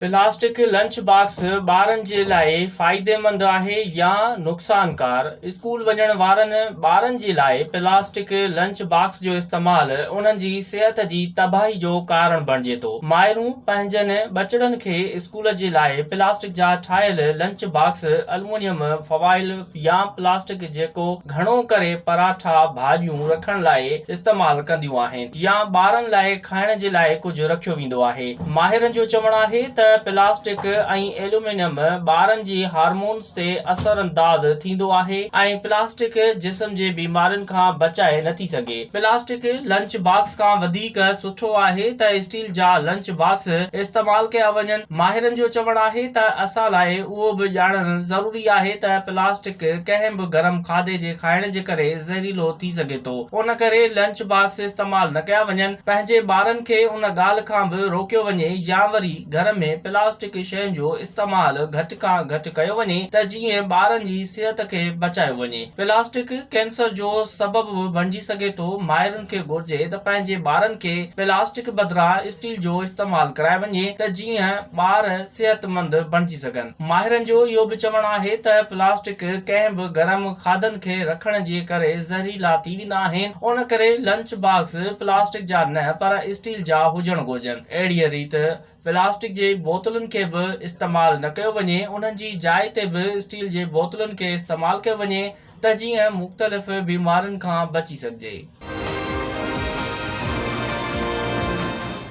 Plastic lunch box ॿारनि जे लाइ फ़ाइदेमंद आहे या नुक़सानकार? स्कूल वञण वारनि ॿारनि जे लाइ प्लास्टिक लंच बॉक्स जो इस्तेमालु उन्हनि जी सिहत जी तबाही जो कारण बणिजे थो। माइरूं पंहिंजनि ॿचड़नि खे स्कूल जे लाइ प्लास्टिक जा ठाहियल लंच बॉक्स एल्यूमिनियम फॉइल या प्लास्टिक जेको घणो करे पराठा भाॼियूं रखण लाइ इस्तेमालु कंदियूं आहिनि या ॿारनि लाइ खाइण जे लाइ कुझु रखियो वेंदो आहे। माहिरनि जो चवणु आहे त प्लास्टिक ऐं एल्यूमिनियम ॿारनि जी हार्मोन्स ते असरअंदाज थींदो आहे ऐं प्लास्टिक जिस्म जे बीमारियुनि खां बचाए नथी सघे। प्लास्टिक लंच बॉक्स खां वधीक सुठो आहे त स्टील जा लंच बॉक्स इस्तेमाल कया वञनि। माहिरनि जो चवणु आहे त असां लाइ उहो बि ॼाणणु ज़रूरी आहे त प्लास्टिक कंहिं बि गरम खाधे जे खाइण जे करे ज़हरीलो थी सघे थो। उन करे लंच बॉक्स इस्तेमाल न कया वञनि। पंहिंजे ॿारनि खे उन ॻाल्हि खां बि रोकियो वञे या वरी घर में प्लास्टिक शयुनि जो इस्तेमालु घटि खां घटि कयो वञे त जीअं ॿारनि जी सिहत खे बचायो वञे। प्लास्टिक कैंसर जो सबबु बि बणिजी सघे थो। माइरुनि खे घुर्जे त पंहिंजे ॿारनि खे प्लास्टिक बदिरां स्टील जो इस्तेमालु कराए वञे त जीअं ॿार सिहतमंद बणिजी सघनि। माहिरनि जो इहो बि चवणु आहे त प्लास्टिक कंहिं बि गरम खाधनि खे रखण जे करे ज़हरीला थी वेंदा आहिनि। उन करे लंच बॉक्स प्लास्टिक जा न पर स्टील जा हुजण घुर्जनि। अहिड़ीअ रीति प्लास्टिक जे बोतलुनि खे बि इस्तेमालु न कयो वञे। उन्हनि जी जाइ ते बि स्टील जे बोतलुनि खे इस्तेमालु कयो वञे त जीअं मुख़्तलिफ़ बीमारियुनि खां बची सघिजे।